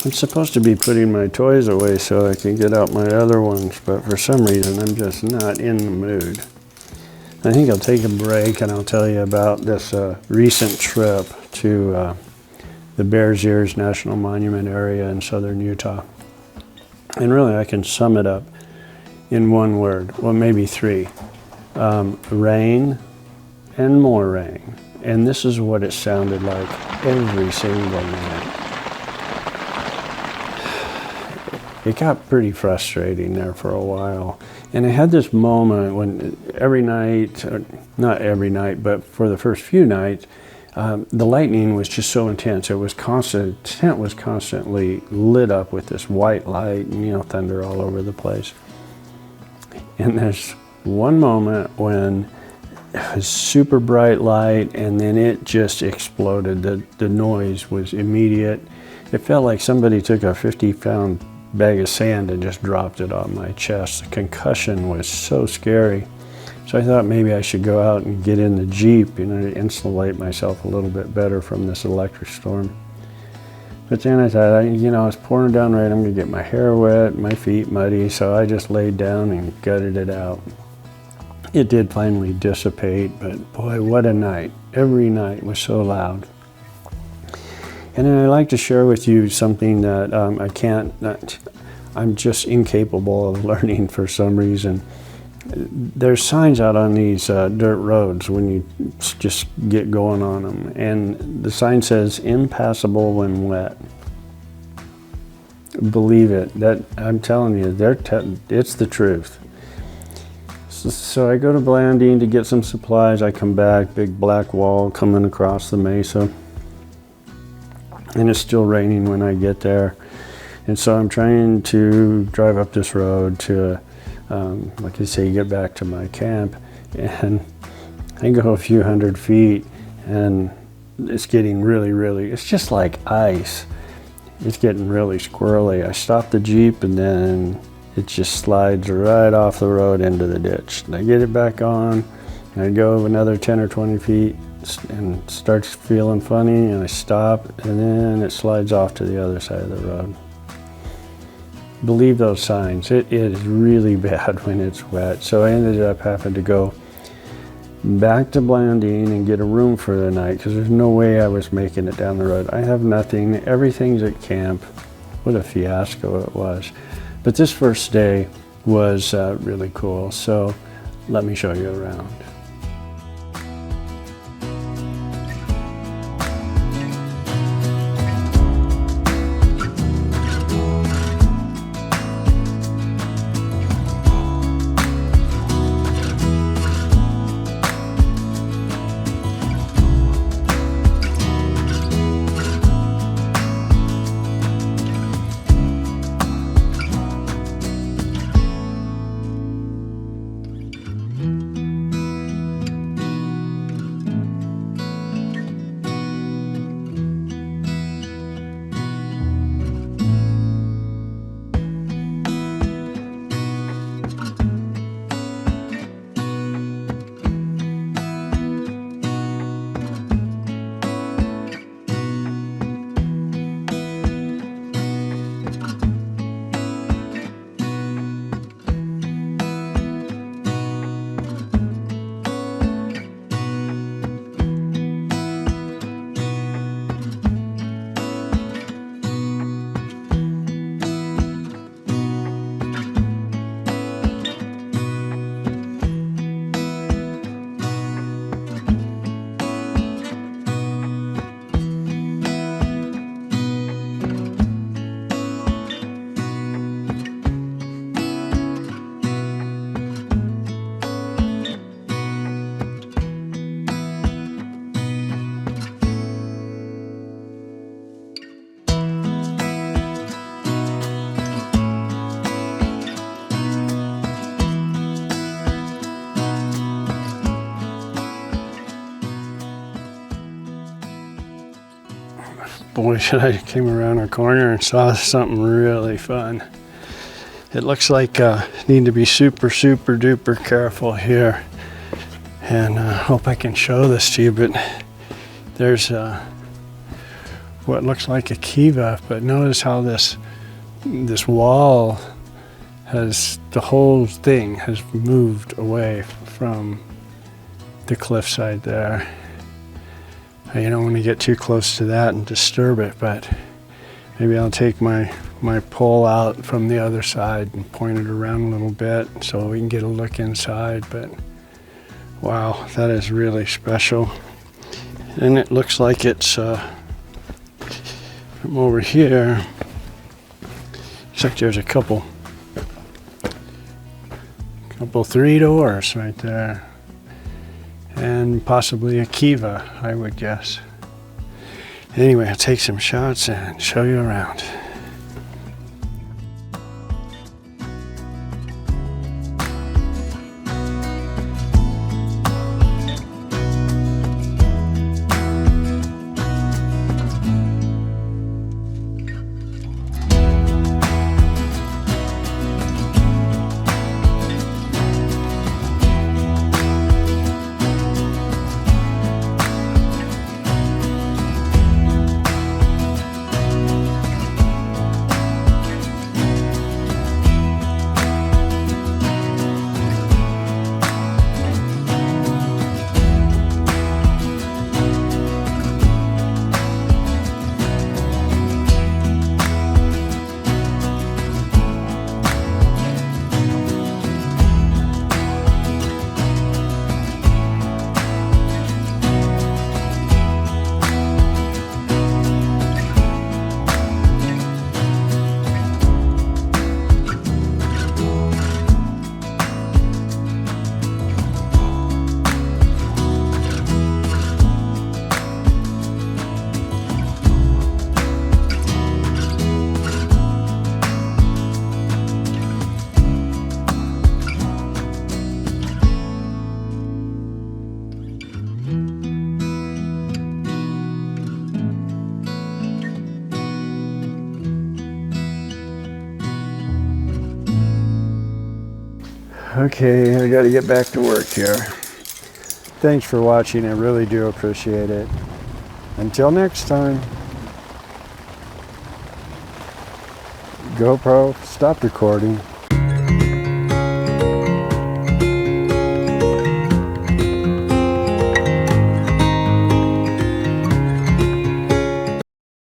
I'm supposed to be putting my toys away so I can get out my other ones, but for some reason I'm just not in the mood. I think I'll take a break and I'll tell you about this recent trip to the Bears Ears National Monument area in southern Utah. And really I can sum it up in one word, well maybe three. Rain and more rain. And this is what it sounded like every single night. It got pretty frustrating there for a while. And I had this moment when every night, not every night, but for the first few nights, the lightning was just so intense. It was constant, the tent was constantly lit up with this white light and, you know, thunder all over the place. And there's one moment when it was super bright light and then it just exploded. The noise was immediate. It felt like somebody took a 50-pound bag of sand and just dropped it on my chest. The concussion was so scary. So I thought maybe I should go out and get in the Jeep, you know, to insulate myself a little bit better from this electric storm. But then I thought, you know, it's pouring down rain, I'm gonna get my hair wet, my feet muddy, so I just laid down and gutted it out. It did finally dissipate, but boy, what a night. Every night was so loud. And then I'd like to share with you something that I'm just incapable of learning for some reason. There's signs out on these dirt roads when you just get going on them, and the sign says impassable when wet. Believe it, that I'm telling you, it's the truth. So I go to Blandine to get some supplies. I come back, big black wall coming across the mesa, and it's still raining when I get there. And so I'm trying to drive up this road to like I say, get back to my camp, and I go a few hundred feet and it's getting really, it's just like ice. It's getting really squirrely. I stop the Jeep and then it just slides right off the road into the ditch. And I get it back on, and I go another 10 or 20 feet and starts feeling funny, and I stop, and then it slides off to the other side of the road. Believe those signs. It is really bad when it's wet. So I ended up having to go back to Blandine and get a room for the night because there's no way I was making it down the road. I have nothing. Everything's at camp. What a fiasco it was. But this first day was really cool. So let me show you around. Boy, I came around a corner and saw something really fun. It looks like need to be super duper careful here, and hope I can show this to you, but there's what looks like a kiva, but notice how this wall has, the whole thing has moved away from the cliffside there. You don't want to get too close to that and disturb it, but maybe I'll take my pole out from the other side and point it around a little bit so we can get a look inside. But wow, that is really special. And it looks like it's from over here. Looks like there's a couple 3 doors right there, and possibly a kiva, I would guess. Anyway, I'll take some shots and show you around. Okay, I got to get back to work here. Thanks for watching, I really do appreciate it. Until next time. GoPro, stop recording.